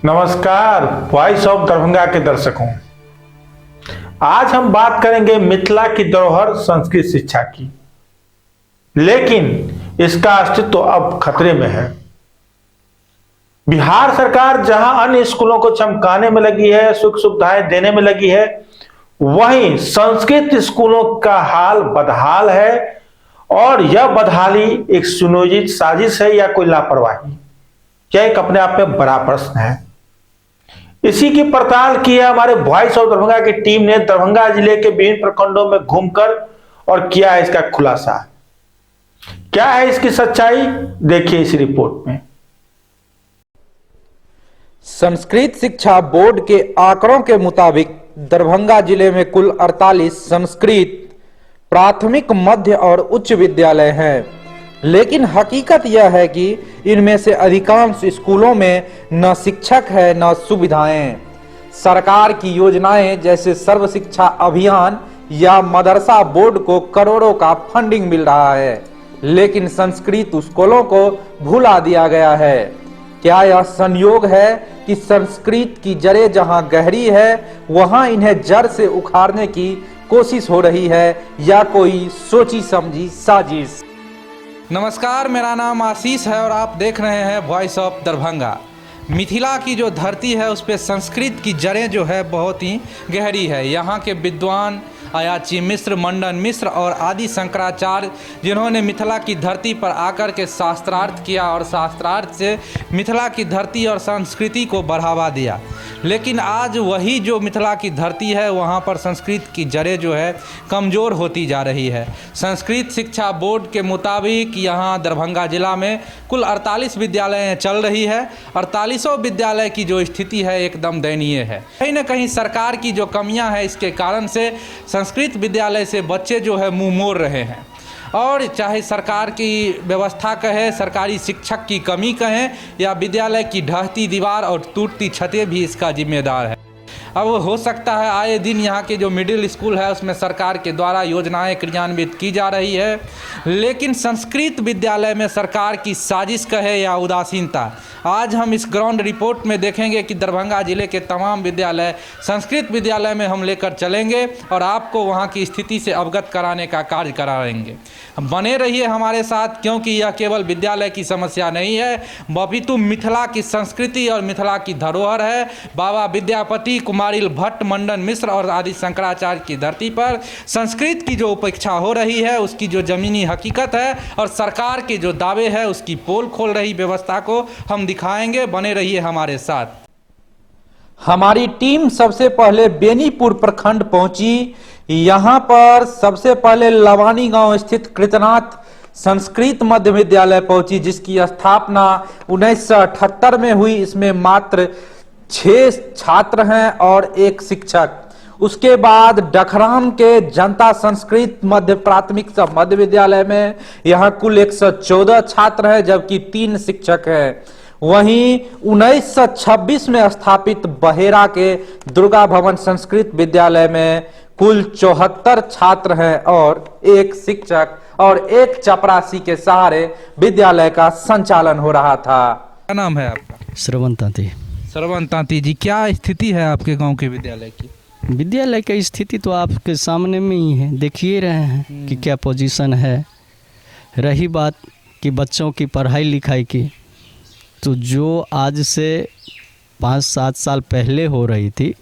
नमस्कार voice of Darbhanga के दर्शकों, आज हम बात करेंगे मिथिला की धरोहर संस्कृत शिक्षा की। लेकिन इसका अस्तित्व अब खतरे में है। बिहार सरकार जहां अन्य स्कूलों को चमकाने में लगी है, सुख सुविधाएं देने में लगी है, वहीं संस्कृत स्कूलों का हाल बदहाल है। और यह बदहाली एक सुनियोजित साजिश है या कोई लापरवाही, यह एक अपने आप में बड़ा प्रश्न है। इसी की पड़ताल की है हमारे वॉइस ऑफ दरभंगा की टीम ने दरभंगा जिले के विभिन्न प्रखंडों में घूमकर और किया है इसका खुलासा। क्या है इसकी सच्चाई, देखिए इस रिपोर्ट में। संस्कृत शिक्षा बोर्ड के आंकड़ों के मुताबिक दरभंगा जिले में कुल 48 संस्कृत प्राथमिक, मध्य और उच्च विद्यालय हैं। लेकिन हकीकत यह है कि इनमें से अधिकांश स्कूलों में न शिक्षक है न सुविधाएं। सरकार की योजनाएं जैसे सर्व शिक्षा अभियान या मदरसा बोर्ड को करोड़ों का फंडिंग मिल रहा है, लेकिन संस्कृत स्कूलों को भुला दिया गया है। क्या यह संयोग है कि संस्कृत की जड़ें जहां गहरी है वहां इन्हें जड़ से उखाड़ने की कोशिश हो रही है, या कोई सोची समझी साजिश? नमस्कार, मेरा नाम आशीष है और आप देख रहे हैं वॉइस ऑफ दरभंगा। मिथिला की जो धरती है उस पर संस्कृत की जड़ें जो है बहुत ही गहरी है। यहाँ के विद्वान अयाची मिश्र, मंडन मिश्र और आदि शंकराचार्य, जिन्होंने मिथिला की धरती पर आकर के शास्त्रार्थ किया और शास्त्रार्थ से मिथिला की धरती और संस्कृति को बढ़ावा दिया। लेकिन आज वही जो मिथिला की धरती है वहाँ पर संस्कृत की जड़ें जो है कमज़ोर होती जा रही है। संस्कृत शिक्षा बोर्ड के मुताबिक यहाँ दरभंगा जिला में कुल 48 विद्यालय चल रही है। 48 विद्यालय की जो स्थिति है एकदम दयनीय है। कहीं ना कहीं सरकार की जो कमियां हैं इसके कारण से संस्कृत विद्यालय से बच्चे जो है मुंह मोड़ रहे हैं। और चाहे सरकार की व्यवस्था कहे, सरकारी शिक्षक की कमी कहें, या विद्यालय की ढहती दीवार और टूटती छतें भी इसका जिम्मेदार है। अब हो सकता है आए दिन यहाँ के जो मिडिल स्कूल है उसमें सरकार के द्वारा योजनाएं क्रियान्वित की जा रही है, लेकिन संस्कृत विद्यालय में सरकार की साजिश कहे या उदासीनता, आज हम इस ग्राउंड रिपोर्ट में देखेंगे कि दरभंगा जिले के तमाम विद्यालय संस्कृत विद्यालय में हम लेकर चलेंगे और आपको वहाँ की स्थिति से अवगत कराने का कार्य कराएंगे। बने रहिए हमारे साथ, क्योंकि यह केवल विद्यालय की समस्या नहीं है, अपितु मिथिला की संस्कृति और मिथिला की धरोहर है। बाबा विद्यापति, कुमारिल भट्ट, मंडन मिश्र और आदि शंकराचार्य की धरती पर संस्कृत की जो उपेक्षा हो रही है उसकी जो जमीनी हकीकत है और सरकार के जो दावे है उसकी पोल खोल रही व्यवस्था को हम दिखाएंगे। बने रहिए हमारे साथ। हमारी टीम सबसे पहले बेनीपुर प्रखंड पहुंची। यहाँ पर सबसे पहले लवानी गांव स्थित कृतनाथ संस्कृत मध्य विद्यालय पहुंची, जिसकी स्थापना 1978 में हुई। इसमें मात्र 6 छात्र हैं और 1 शिक्षक। उसके बाद डखराम के जनता संस्कृत मध्य प्राथमिक मध्य विद्यालय में यहाँ कुल 114 छात्र हैं, जबकि 3 शिक्षक हैं। वहीं 1926 में स्थापित बहेरा के दुर्गा भवन संस्कृत विद्यालय में कुल 74 छात्र हैं और 1 शिक्षक और 1 चपरासी के सहारे विद्यालय का संचालन हो रहा था। क्या नाम है आपका? श्रवण तांती। श्रवण तांती जी, क्या स्थिति है आपके गांव के विद्यालय की? विद्यालय की स्थिति तो आपके सामने में ही है, देख ही रहे हैं कि क्या पोजीशन है। रही बात कि बच्चों की पढ़ाई लिखाई की, तो जो आज से 5-7 साल पहले हो रही थी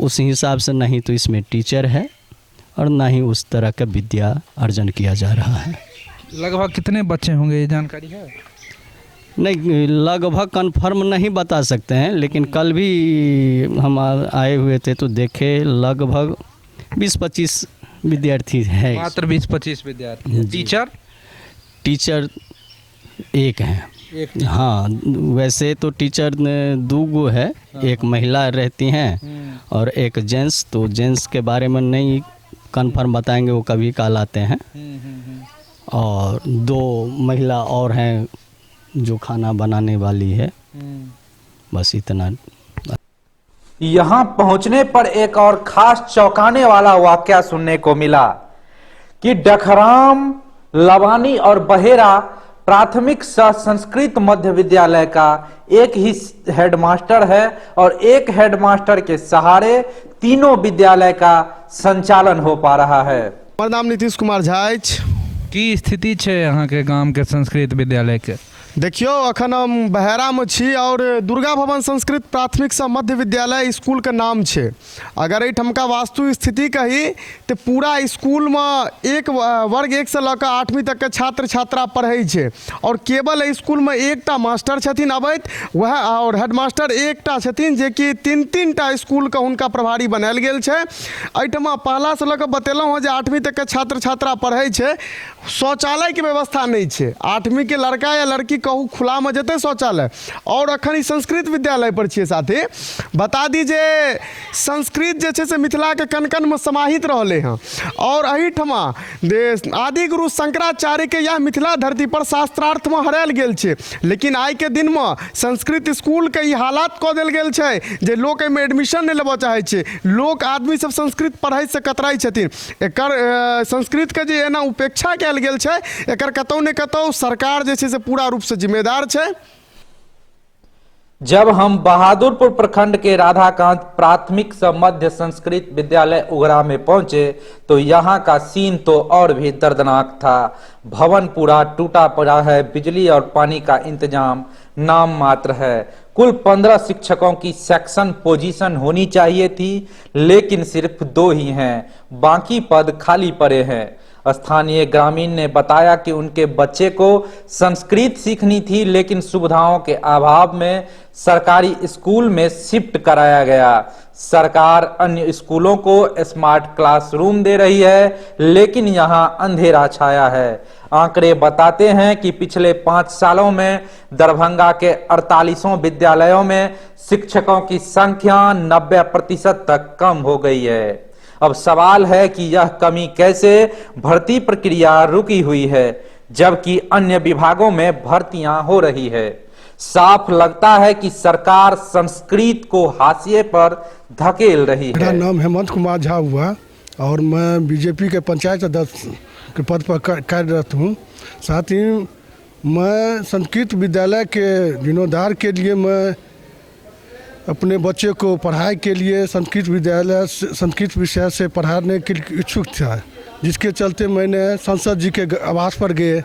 उस हिसाब से नहीं तो इसमें टीचर है और ना ही उस तरह का विद्या अर्जन किया जा रहा है। लगभग कितने बच्चे होंगे, ये जानकारी है? नहीं, लगभग कंफर्म नहीं बता सकते हैं, लेकिन कल भी हम आए हुए थे तो देखे लगभग 20-25 विद्यार्थी है। मात्र 20-25 विद्यार्थी। टीचर 1 है। हाँ, वैसे तो टीचर 2 है, एक महिला रहती हैं और एक जेंट्स। तो जेंट्स के बारे में नहीं कंफर्म बताएंगे, वो कभी कल आते हैं। और 2 महिला और हैं जो खाना बनाने वाली है। बस इतना। यहाँ पहुँचने पर एक और खास चौंकाने वाला वाकया सुनने को मिला कि डखराम, लवानी और बहेरा प्राथमिक संस्कृत मध्य विद्यालय का एक ही हेडमास्टर है और एक हेडमास्टर के सहारे तीनों विद्यालय का संचालन हो पा रहा है। हमार नाम नीतीश कुमार झा अछि। की स्थिति छै अहाँ के गांव के संस्कृत विद्यालय के? देखियो अखन हम बहेरा में छी और दुर्गा भवन संस्कृत प्राथमिक सँ मध्य विद्यालय स्कूल के नाम छै। अगर एहिठमका वास्तु स्थिति कही तो पूरा स्कूल में एक वर्ग 1 से लऽ 8वीं तक के छात्र छात्रा पढ़ै छै और केवल स्कूल में एकटा मास्टर छथिन अबैत, वह और हेडमास्टर एकटा छथिन जे कि 3-3टा स्कूल के हुनका प्रभारी बनायल गेल छै। एहिठमा पहला से लऽ कऽ बतेलहुँ हँ जे 8वीं तक के छात्र छात्रा पढ़ै छै, शौचालय के व्यवस्था नहीं छै। 8वीं के लड़का या लड़की कहू खुला में जेते शौचालय। और अखन ई संस्कृत विद्यालय पर छियै साथी। बता दी जे संस्कृत जे छै से मिथिला के कन कन में समाहित रहले हैं और एहिठमा आदि गुरु शंकराचार्य के यह मिथिला धरती पर शास्त्रार्थ में हरायल गेल छै। लेकिन आई के दिन में संस्कृत स्कूल के ई हालात कऽ देल गेल छै जे लोग एहिमे एडमिशन नहीं लेबऽ चाहै छै। लोग आदमी सब संस्कृत पढ़ाई से कतराई छथिन। एकर संस्कृत के जे एना उपेक्षा कयल गेल छै, एकर कतौ ने कतौ सरकार जे छै से पूरा रूप से जिम्मेदार छै। जब हम बहादुरपुर प्रखंड के राधाकांत प्राथमिक व मध्य संस्कृत विद्यालय उगरा में पहुंचे तो यहाँ का सीन तो और भी दर्दनाक था। भवन पूरा टूटा पड़ा है, बिजली और पानी का इंतजाम नाम मात्र है। कुल 15 शिक्षकों की सेक्शन पोजीशन होनी चाहिए थी, लेकिन सिर्फ 2 ही हैं, बाकी पद खाली पड़े हैं। स्थानीय ग्रामीण ने बताया कि उनके बच्चे को संस्कृत सीखनी थी, लेकिन सुविधाओं के अभाव में सरकारी स्कूल में शिफ्ट कराया गया। सरकार अन्य स्कूलों को स्मार्ट क्लासरूम दे रही है, लेकिन यहां अंधेरा छाया है। आंकड़े बताते हैं कि पिछले 5 सालों में दरभंगा के 48 विद्यालयों में शिक्षकों की संख्या 90% तक कम हो गई है। अब सवाल है कि यह कमी कैसे भर्ती प्रक्रिया रुकी हुई है, जबकि अन्य विभागों में भर्तियां हो रही है। साफ लगता है कि सरकार संस्कृत को हाशिए पर धकेल रही है। मेरा नाम हेमंत कुमार झा हुआ और मैं बीजेपी के पंचायत अध्यक्ष के पद पर कार्यरत हूँ। साथ ही मैं संस्कृत विद्यालय के जीर्णोद्धार के लिए मैं अपने बच्चे को पढ़ाई के लिए संस्कृत विद्यालय संस्कृत विषय से पढ़ाने के लिए इच्छुक था, जिसके चलते मैंने सांसद जी के आवास पर गए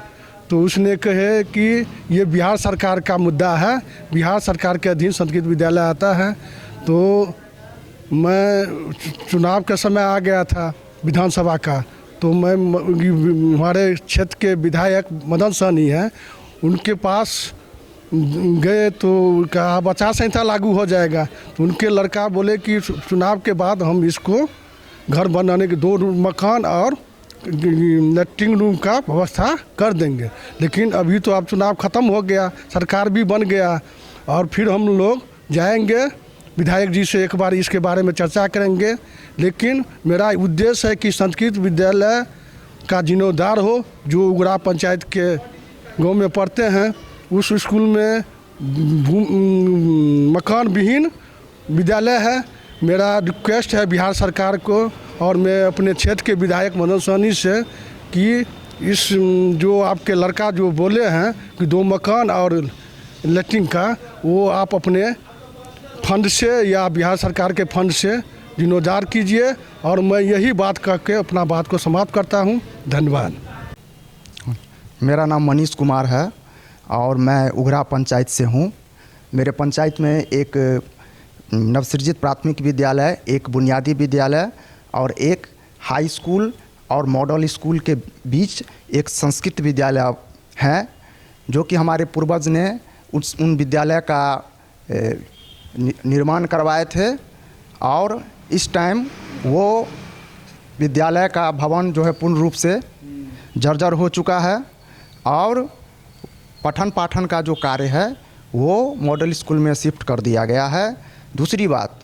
तो उसने कहे कि ये बिहार सरकार का मुद्दा है, बिहार सरकार के अधीन संस्कृत विद्यालय आता है। तो मैं चुनाव के समय आ गया था विधानसभा का, तो मैं हमारे क्षेत्र के विधायक मदन सहनी हैं, उनके पास गए तो कहा आचार संहिता लागू हो जाएगा। तो उनके लड़का बोले कि चुनाव के बाद हम इसको घर बनाने के 2 मकान और लेटरिंग रूम का व्यवस्था कर देंगे। लेकिन अभी तो अब चुनाव ख़त्म हो गया, सरकार भी बन गया और फिर हम लोग जाएंगे विधायक जी से एक बार इसके बारे में चर्चा करेंगे। लेकिन मेरा उद्देश्य है कि संस्कृत विद्यालय का जीर्णोद्धार हो। जो उगरा पंचायत के गांव में पढ़ते हैं उस स्कूल में मकान विहीन विद्यालय है। मेरा रिक्वेस्ट है बिहार सरकार को और मैं अपने क्षेत्र के विधायक मदन सहनी से कि इस जो आपके लड़का जो बोले हैं कि 2 मकान और लेटरिन का, वो आप अपने फंड से या बिहार सरकार के फंड से जीर्णोद्धार कीजिए। और मैं यही बात कह के अपना बात को समाप्त करता हूँ। धन्यवाद। मेरा नाम मनीष कुमार है और मैं उगरा पंचायत से हूँ। मेरे पंचायत में एक नवसृजित प्राथमिक विद्यालय, एक बुनियादी विद्यालय और एक हाई स्कूल और मॉडल स्कूल के बीच एक संस्कृत विद्यालय है, जो कि हमारे पूर्वज ने उन विद्यालय का निर्माण करवाए थे। और इस टाइम वो विद्यालय का भवन जो है पूर्ण रूप से जर्जर हो चुका है और पठन पाठन का जो कार्य है वो मॉडल स्कूल में शिफ्ट कर दिया गया है। दूसरी बात,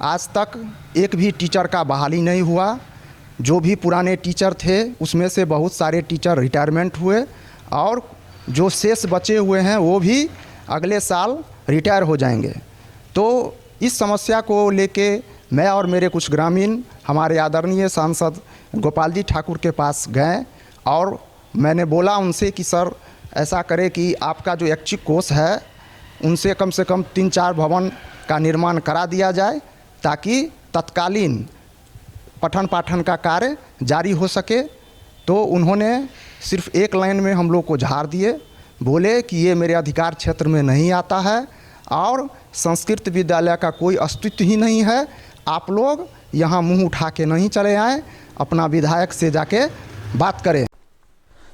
आज तक एक भी टीचर का बहाली नहीं हुआ। जो भी पुराने टीचर थे उसमें से बहुत सारे टीचर रिटायरमेंट हुए और जो शेष बचे हुए हैं वो भी अगले साल रिटायर हो जाएंगे। तो इस समस्या को लेके मैं और मेरे कुछ ग्रामीण हमारे आदरणीय सांसद गोपाल जी ठाकुर के पास गए और मैंने बोला उनसे कि सर ऐसा करे कि आपका जो ऐच्छिक कोष है उनसे कम से कम 3-4 भवन का निर्माण करा दिया जाए, ताकि तत्कालीन पठन पाठन का कार्य जारी हो सके। तो उन्होंने सिर्फ एक लाइन में हम लोग को झाड़ दिए, बोले कि ये मेरे अधिकार क्षेत्र में नहीं आता है और संस्कृत विद्यालय का कोई अस्तित्व ही नहीं है। आप लोग यहाँ मुंह उठा के नहीं चले आए, अपना विधायक से जाके बात करें।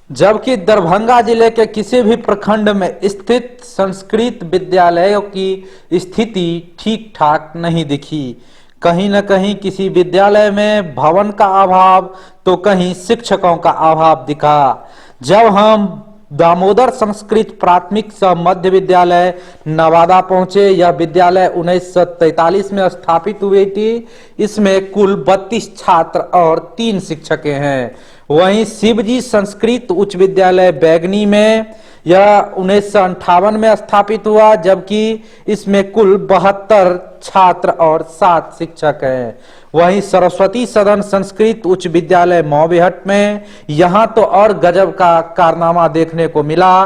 जबकि दरभंगा जिले के किसी भी प्रखंड में स्थित संस्कृत विद्यालयों की स्थिति ठीक ठाक नहीं दिखी। कहीं न कहीं किसी विद्यालय में भवन का अभाव तो कहीं शिक्षकों का अभाव दिखा। जब हम दामोदर संस्कृत प्राथमिक मध्य विद्यालय नवादा पहुंचे, यह विद्यालय 1943 में स्थापित हुई थी। इसमें कुल 32 छात्र और 3 शिक्षकें हैं। वहीं शिवजी संस्कृत उच्च विद्यालय बैगनी में यह 1958 में स्थापित हुआ, जबकि इसमें कुल 72 छात्र और 7 शिक्षक हैं। वहीं सरस्वती सदन संस्कृत उच्च विद्यालय मौबेहट में यहां तो और गजब का कारनामा देखने को मिला।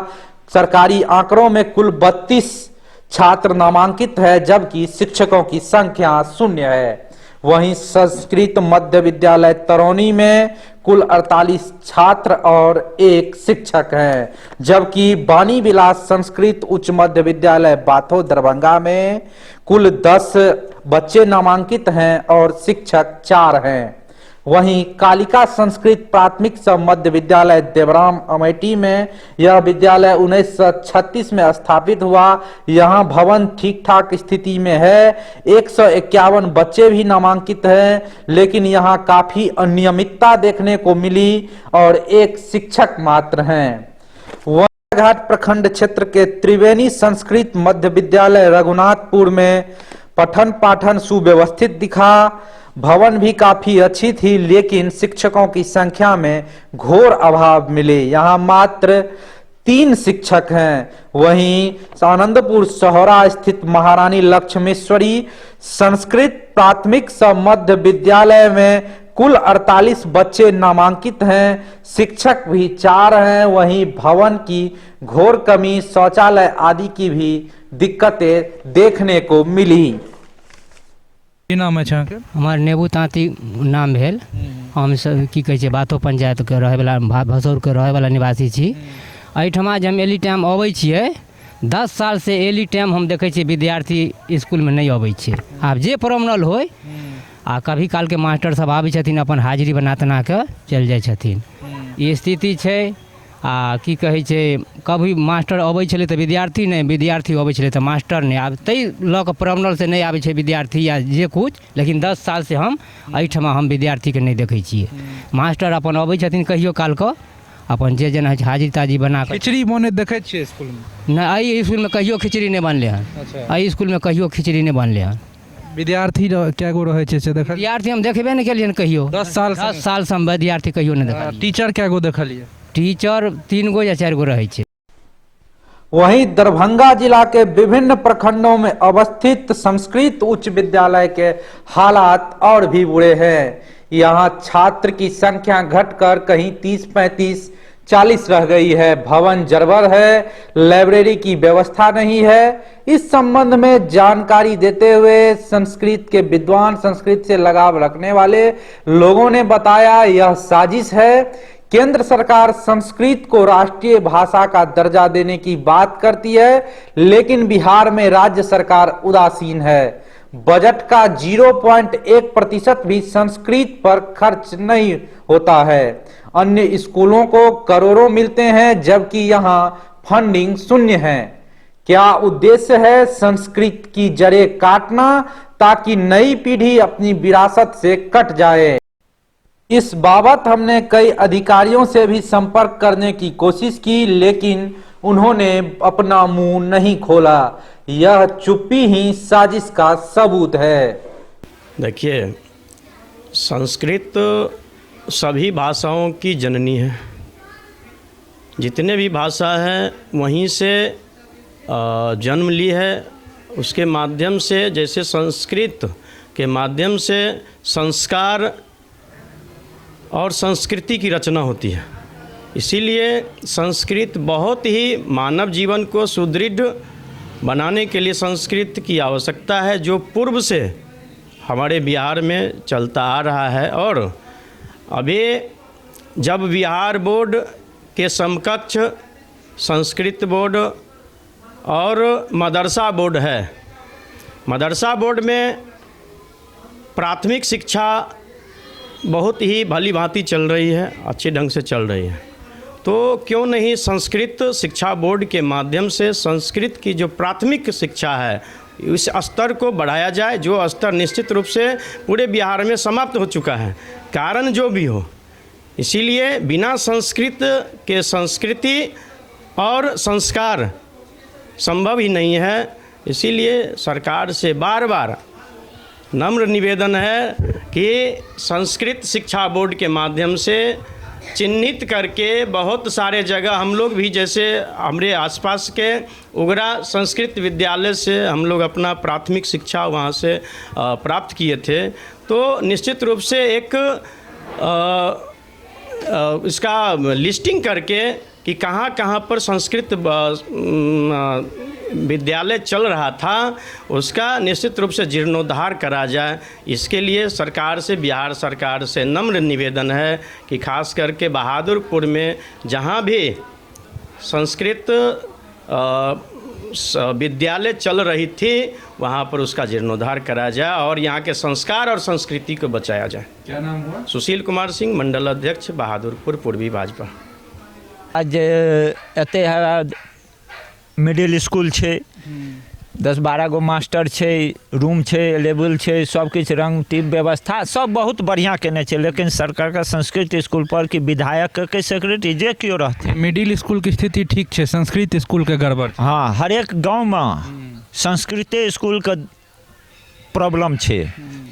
सरकारी आंकड़ों में कुल 32 छात्र नामांकित है, जबकि शिक्षकों की संख्या 0 है। वहीं संस्कृत मध्य विद्यालय तरौनी में कुल 48 छात्र और 1 शिक्षक हैं, जबकि बानी विलास संस्कृत उच्च मध्य विद्यालय बाथो दरभंगा में कुल 10 बच्चे नामांकित हैं और शिक्षक 4 हैं। वहीं कालिका संस्कृत प्राथमिक मध्य विद्यालय देवराम अमेठी में यह विद्यालय 1936 में स्थापित हुआ। यहां भवन ठीक ठाक स्थिति में है। 151 बच्चे भी नामांकित हैं, लेकिन यहां काफी अनियमितता देखने को मिली और 1 शिक्षक मात्र हैं। घाट प्रखंड क्षेत्र के त्रिवेणी संस्कृत मध्य विद्यालय रघुनाथपुर में पठन पाठन सुव्यवस्थित दिखा। भवन भी काफी अच्छी थी, लेकिन शिक्षकों की संख्या में घोर अभाव मिले। यहाँ मात्र 3 शिक्षक हैं। वहीं आनंदपुर सोहरा स्थित महारानी लक्ष्मेश्वरी संस्कृत प्राथमिक मध्य विद्यालय में कुल 48 बच्चे नामांकित हैं, शिक्षक भी 4 हैं। वहीं भवन की घोर कमी, शौचालय आदि की भी दिक्कतें देखने को मिली। की नाम है छाके? हमार नेबू तांती नाम भेल। हम सब की कहै छै बाथो पंचायत के रहे वाला भसौर के रहे वाला निवासी छी। एहिठमा जे हम एनी टाइम अबै छियै, 10 साल से एनी टाइम हम देखै छियै विद्यार्थी स्कूल में नहीं अबै छै। आब जे प्रॉब्लम होय आ कभी काल के मास्टर सब आबै छथिन, अपन हाजिरी बना तना के चल जाइ छथिन। ई स्थिति छै। आ की कहै छै, कभी मास्टर अबै छलै तऽ विद्यार्थी नहीं, विद्यार्थी अबै छलै तऽ मास्टर नहीं। आब तै लऽ कऽ प्रॉब्लम से नहीं आबै छै विद्यार्थी या जे कुछ, लेकिन 10 साल से हम एहिठमा हम विद्यार्थी के नहीं देखै छियै। मास्टर अपन अबै छथिन कहियो काल कऽ, अपन जे जेना हाजिरी ताजी बना कऽ। खिचड़ी बने देखै छियै स्कूल में? नहीं, एहि स्कूल में कहियो खिचड़ी नहीं बनले हन। अच्छा। एहि स्कूल में कहियो खिचड़ी नहीं बनले हन। विद्यार्थी क्या गो रहे छै से देखल? विद्यार्थी हम देखबे नहीं केलियन कहियो। 10 साल से हम विद्यार्थी कहियो नहीं देखलियै। टीचर क्या गो देखलियै? टीचर 3 गो या 4 गो रहे छै। वहीं दरभंगा जिला के विभिन्न प्रखंडों में अवस्थित संस्कृत उच्च विद्यालय के हालात और भी बुरे हैं। यहाँ छात्र की संख्या घटकर कहीं 30, 35, 40 रह गई है। भवन जर्जर है, लाइब्रेरी की व्यवस्था नहीं है। इस संबंध में जानकारी देते हुए संस्कृत के विद्वान, संस्कृत से लगाव रखने वाले लोगों ने बताया, यह साजिश है। केंद्र सरकार संस्कृत को राष्ट्रीय भाषा का दर्जा देने की बात करती है, लेकिन बिहार में राज्य सरकार उदासीन है। बजट का 0.1% भी संस्कृत पर खर्च नहीं होता है। अन्य स्कूलों को करोड़ों मिलते हैं, जबकि यहाँ फंडिंग शून्य है। क्या उद्देश्य है संस्कृत की जड़ें काटना, ताकि नई पीढ़ी अपनी विरासत से कट जाए? इस बाबत हमने कई अधिकारियों से भी संपर्क करने की कोशिश की, लेकिन उन्होंने अपना मुंह नहीं खोला। यह चुप्पी ही साजिश का सबूत है। देखिए, संस्कृत सभी भाषाओं की जननी है। जितने भी भाषा हैं वहीं से जन्म ली है। उसके माध्यम से, जैसे संस्कृत के माध्यम से संस्कार और संस्कृति की रचना होती है। इसीलिए संस्कृत बहुत ही मानव जीवन को सुदृढ़ बनाने के लिए संस्कृत की आवश्यकता है, जो पूर्व से हमारे बिहार में चलता आ रहा है। और अभी जब बिहार बोर्ड के समकक्ष संस्कृत बोर्ड और मदरसा बोर्ड है, मदरसा बोर्ड में प्राथमिक शिक्षा बहुत ही भली भांति चल रही है, अच्छे ढंग से चल रही है, तो क्यों नहीं संस्कृत शिक्षा बोर्ड के माध्यम से संस्कृत की जो प्राथमिक शिक्षा है इस स्तर को बढ़ाया जाए, जो स्तर निश्चित रूप से पूरे बिहार में समाप्त हो चुका है, कारण जो भी हो। इसीलिए बिना संस्कृत के संस्कृति और संस्कार संभव ही नहीं है। इसीलिए सरकार से बार बार नम्र निवेदन है कि संस्कृत शिक्षा बोर्ड के माध्यम से चिन्हित करके बहुत सारे जगह हम लोग भी, जैसे हमारे आसपास के उगरा संस्कृत विद्यालय से हम लोग अपना प्राथमिक शिक्षा वहाँ से प्राप्त किए थे, तो निश्चित रूप से एक इसका लिस्टिंग करके कि कहाँ कहाँ पर संस्कृत विद्यालय चल रहा था, उसका निश्चित रूप से जीर्णोद्धार करा जाए। इसके लिए सरकार से, बिहार सरकार से नम्र निवेदन है कि खास करके बहादुरपुर में जहाँ भी संस्कृत विद्यालय चल रही थी वहाँ पर उसका जीर्णोद्धार करा जाए और यहाँ के संस्कार और संस्कृति को बचाया जाए। क्या नाम हुआ? सुशील कुमार सिंह, मंडल अध्यक्ष, बहादुरपुर पूर्वी भाजपा। आज एते मिडिल स्कूल छे, 10-12 गो मास्टर छे, रूम छे, लेवल छे, सब किछ रंग टीप व्यवस्था सब बहुत बढ़िया केने छे, लेकिन सरकार का संस्कृत स्कूल पर कि विधायक के सेक्रेटरी जे क्यों रहते। मिडिल स्कूल की स्थिति ठीक छे, संस्कृत स्कूल के गड़बड़। हाँ, हर एक गाँव में संस्कृत स्कूल का प्रॉब्लम छे।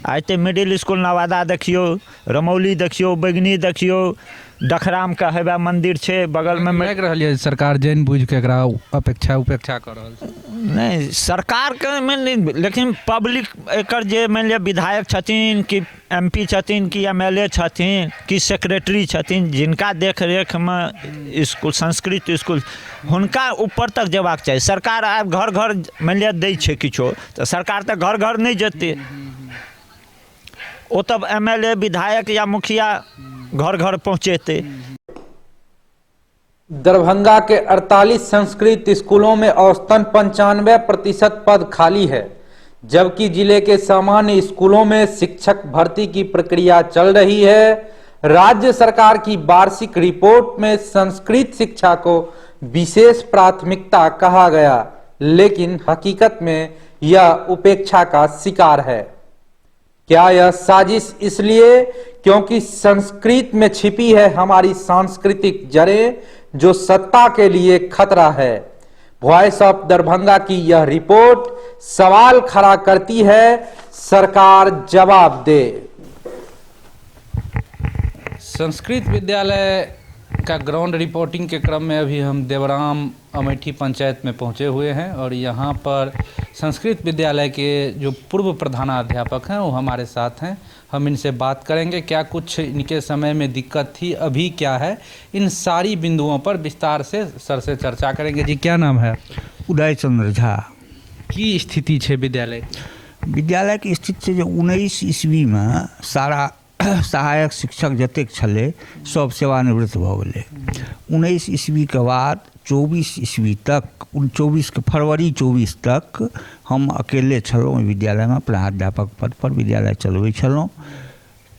आज ते मिडिल स्कूल नवादा देखियो, रमौली देखियो, बैगनी देखियो, डखराम का हेबा मंदिर छे बगल में। लग रहा है सरकार जैन बुझ के एकरा उपेक्षा कर रहल छै। नहीं, सरकार के में, लेकिन पब्लिक एकर जे मान लिया विधायक छथिन कि MP छथिन कि MLA छथिन कि सेक्रेटरी छथिन, जिनका देख रेख में स्कूल संस्कृत स्कूल हुनका ऊपर तक जेबाक चाही। सरकार आब घर घर मान लिया दै छै किछो, तो सरकार तो घर घर नहीं जेतै, ओ तब MLA विधायक या मुखिया घर घर पहुँचेते। दरभंगा के 48 संस्कृत स्कूलों में औसतन 95% पद खाली है, जबकि जिले के सामान्य स्कूलों में शिक्षक भर्ती की प्रक्रिया चल रही है। राज्य सरकार की वार्षिक रिपोर्ट में संस्कृत शिक्षा को विशेष प्राथमिकता कहा गया, लेकिन हकीकत में यह उपेक्षा का शिकार है। क्या यह साजिश इसलिए क्योंकि संस्कृत में छिपी है हमारी सांस्कृतिक जड़ें, जो सत्ता के लिए खतरा है? वॉइस ऑफ दरभंगा की यह रिपोर्ट सवाल खड़ा करती है, सरकार जवाब दे। संस्कृत विद्यालय का ग्राउंड रिपोर्टिंग के क्रम में अभी हम देवराम अमेठी पंचायत में पहुंचे हुए हैं और यहाँ पर संस्कृत विद्यालय के जो पूर्व प्रधानाध्यापक हैं वो हमारे साथ हैं। हम इनसे बात करेंगे क्या कुछ इनके समय में दिक्कत थी, अभी क्या है, इन सारी बिंदुओं पर विस्तार से सर से चर्चा करेंगे। जी क्या नाम है? उदय चंद्र झा। की स्थिति है विद्यालय की स्थिति जो 19 ईस्वी में सारा सहायक शिक्षक जतेक छले सब सेवानिवृत्त भऽ गेलै। 19 ईस्वी के बाद 24 ईस्वी तक, 24 के फरवरी 24 तक हम अकेले छलहुँ विद्यालय में, प्रधानाध्यापक पद पर विद्यालय चलबै छलहुँ।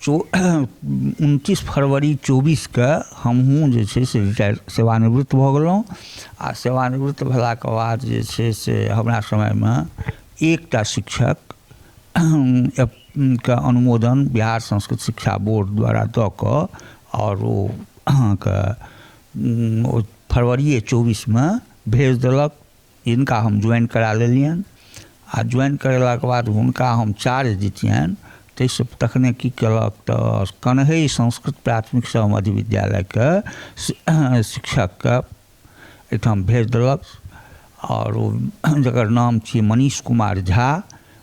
29 फरवरी 24 के हमहूँ जे छै से रिटायर सेवानिवृत्त भऽ गेलहुँ। आ सेवानिवृत्त भेलाके बाद जे छै से हमरा समयमे एकटा शिक्षक का अनुमोदन बिहार संस्कृत शिक्षा बोर्ड द्वारा दऽ कऽ और वो अहाँके फरवरी 24 में भेज देलक। इनका हम ज्वाइन करा लेलियनि आ ज्वाइन करेलाके बाद हुनका हम चार्ज दितियनि। ताहिसँ तखने की केलक तऽ कन्हई संस्कृत प्राथमिक मध्य विद्यालयके शिक्षकके एहिठाम भेज देलक और जकर नाम छियै मनीष कुमार झा।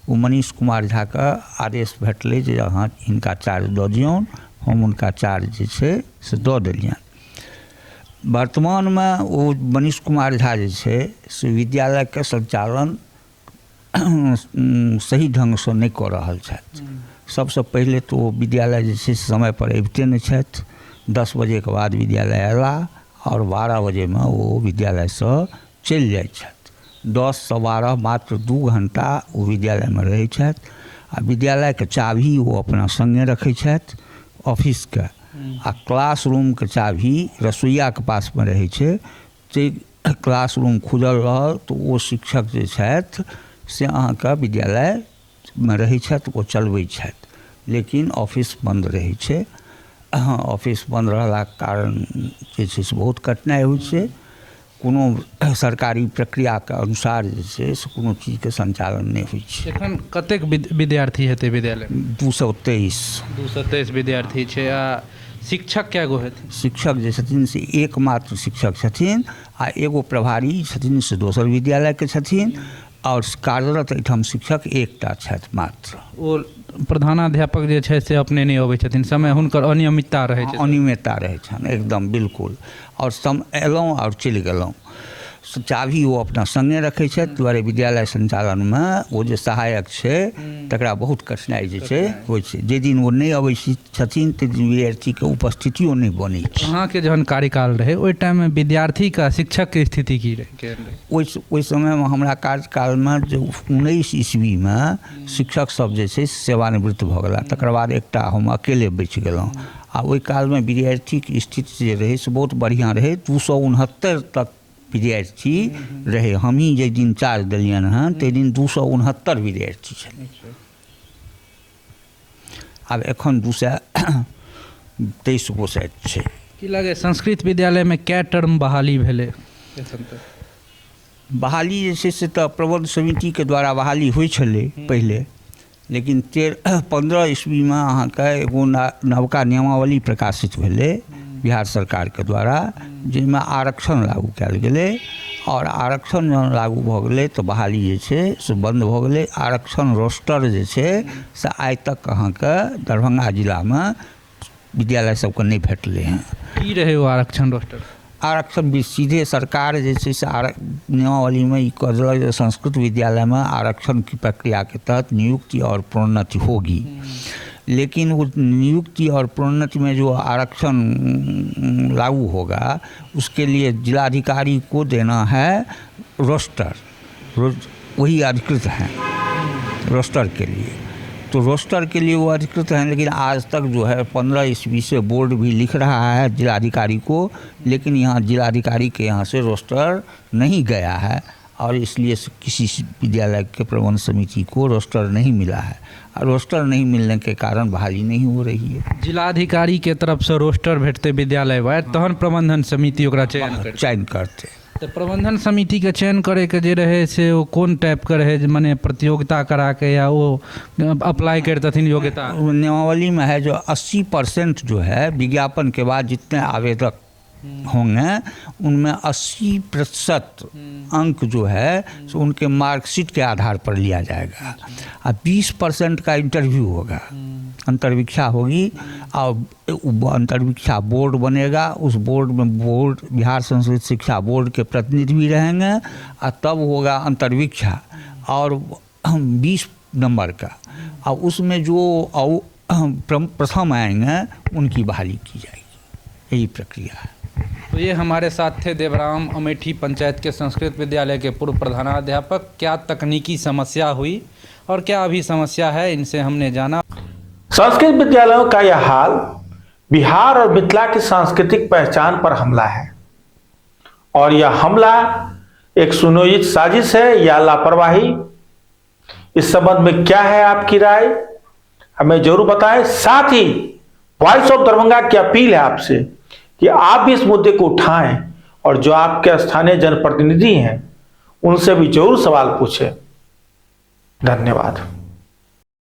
वो मनीष कुमार झा का आदेश भेटलै जे अहाँ हिनका चार्ज दऽ दियौन। हम हुनका चार्ज जे छै से दऽ देलियनि। वर्तमान में वो मनीष कुमार झा जे छै से विद्यालय के संचालन सही ढंग से नहीं कऽ रहल छथि। सबसे पहले तो वो विद्यालय जे छै समय पर अबिते नहीं छथि। 10 बजे के बाद विद्यालय अयला और 12 बजे में वो विद्यालय से चलि जाइ छथि। 10 से 12 मात्र 2 घंटा वो विद्यालय में रहै छथि आ विद्यालय के चाभी वो अपना संगे रखै छथि ऑफिस के, आ क्लासरूम के चाभी रसोईया के पास में रहै छै। जे क्लासरूम खुजल रहल तो वो शिक्षक जे छथि से अहाँके विद्यालय में रहै छथि, ओ चलबै छथि, लेकिन ऑफिस बंद रहै छै। ऑफिस बंद रहलाक कारण जे छै से बहुत कठिनाइ होइ छै। कोनो सरकारी प्रक्रिया के अनुसार जे छै से कोनो चीज के संचालन नहीं होइ छै। एखन कतेक विद्यार्थी हेतै विद्यालय? 223 विद्यार्थी छै। आ शिक्षक कए गो हेतै? शिक्षक जे छथिन से एकमात्र शिक्षक छथिन आ एगो प्रभारी छथिन से दोसर विद्यालय के छथिन, और कार्यरत एहिठाम शिक्षक एकटा छथि मात्र। ओ प्रधानाध्यापक जे छै से अपने नहीं अबै छथिन, समय हुनकर अनियमितता रहै छै। अनियमितता रहै छनि एकदम बिल्कुल, और सम एलहुँ और चलि गेलहुँ। चाभी वो अपना संगे रखै छथि, दुआरे विद्यालय संचालन में वो जे सहायक छै तकरा बहुत कठिनाइ जे छै होइ छै। जे दिन वो नहीं अबै छथिन ते दिन विद्यार्थी के उपस्थितियो नहीं बनै छै। अहाँ के जहन कार्यकाल रहे ओहि टाइम में विद्यार्थी का शिक्षक के स्थिति की रहे? ओहि समय में हमरा कार्यकाल में जो 19 ईस्वी में शिक्षक सब जे छै सेवानिवृत्त भऽ गेला, तकर बाद एकटा हम अकेले बचि गेलहुँ। आ ओहि काल में विद्यार्थी के स्थिति जे रहे से बहुत बढ़िया रहे। 269 तक विद्यार्थी रहे। हम ही जे दिन चार्ज दिलियन हँ ते दिन 269 विद्यार्थी छलै। आब एखन 223 गो शायद छै। की लगे संस्कृत विद्यालय में कै टर्म बहाली भेलै? बहाली जे छै से तऽ प्रबंध समिति के द्वारा बहाली होइ छलै पहिले, लेकिन 15 ईस्वी में अहाँके एगो नवका नियमावली प्रकाशित भेलै बिहार सरकार के द्वारा, जिसमें आरक्षण लागू कयल गेलै। और आरक्षण जहन लागू भऽ गेलै तऽ बहाली जे छै से बंद भऽ गेलै। आरक्षण रोस्टर जे छै से आइ तक अहाँके दरभंगा जिला में विद्यालय सबके नहीं भेटलै हँ। की रहे वो आरक्षण रोस्टर? आरक्षण भी सीधे सरकार जे छै से नियमावली में ई कह देलक जे संस्कृत विद्यालय में आरक्षण की प्रक्रिया के तहत नियुक्ति और प्रोन्नति होगी, लेकिन वो नियुक्ति और प्रोन्नति में जो आरक्षण लागू होगा उसके लिए जिलाधिकारी को देना है रोस्टर, वही अधिकृत हैं रोस्टर के लिए। तो रोस्टर के लिए वो अधिकृत हैं, लेकिन आज तक जो है 15 ईस्वी से बोर्ड भी लिख रहा है जिलाधिकारी को, लेकिन यहाँ जिलाधिकारी के यहाँ से रोस्टर नहीं गया है, और इसलिए किसी विद्यालय के प्रबंध समिति को रोस्टर नहीं मिला है। रोस्टर नहीं मिलने के कारण बहाली नहीं हो रही है। जिलाधिकारी के तरफ से रोस्टर भेटते विद्यालय बाहर, तहन प्रबंधन समिति ओकरा चयन करते। तो प्रबंधन समिति के चयन करे के जे रहे से वो कोन टाइप के रहे, माने प्रतियोगिता करा के या वो अप्लाई करतथिन योग्यता? नियमावली में है जो 80% जो है विज्ञापन के बाद जितने आवेदक होंगे उनमें 80% अंक जो है सो उनके मार्कशीट के आधार पर लिया जाएगा। और 20% का इंटरव्यू होगा, अंतर्वीक्षा होगी, और अंतर्वीक्षा बोर्ड बनेगा। उस बोर्ड में बिहार संस्कृत शिक्षा बोर्ड के प्रतिनिधि भी रहेंगे, और तब होगा अंतर्वीक्षा और 20 नंबर का, और उसमें जो प्रथम आएंगे उनकी बहाली की जाएगी। यही प्रक्रिया है। तो ये हमारे साथ थे देवराम अमेठी पंचायत के संस्कृत विद्यालय के पूर्व प्रधानाध्यापक। क्या तकनीकी समस्या हुई और क्या अभी समस्या है, इनसे हमने जाना। संस्कृत विद्यालयों का यह हाल बिहार और मिथिला की सांस्कृतिक पहचान पर हमला है, और यह हमला एक सुनियोजित साजिश है या लापरवाही? इस संबंध में क्या है आपकी राय, हमें जरूर बताएं। साथ ही वॉइस ऑफ दरभंगा की अपील है आपसे कि आप भी इस मुद्दे को उठाएं, और जो आपके स्थानीय जनप्रतिनिधि हैं उनसे भी जरूर सवाल पूछें। धन्यवाद।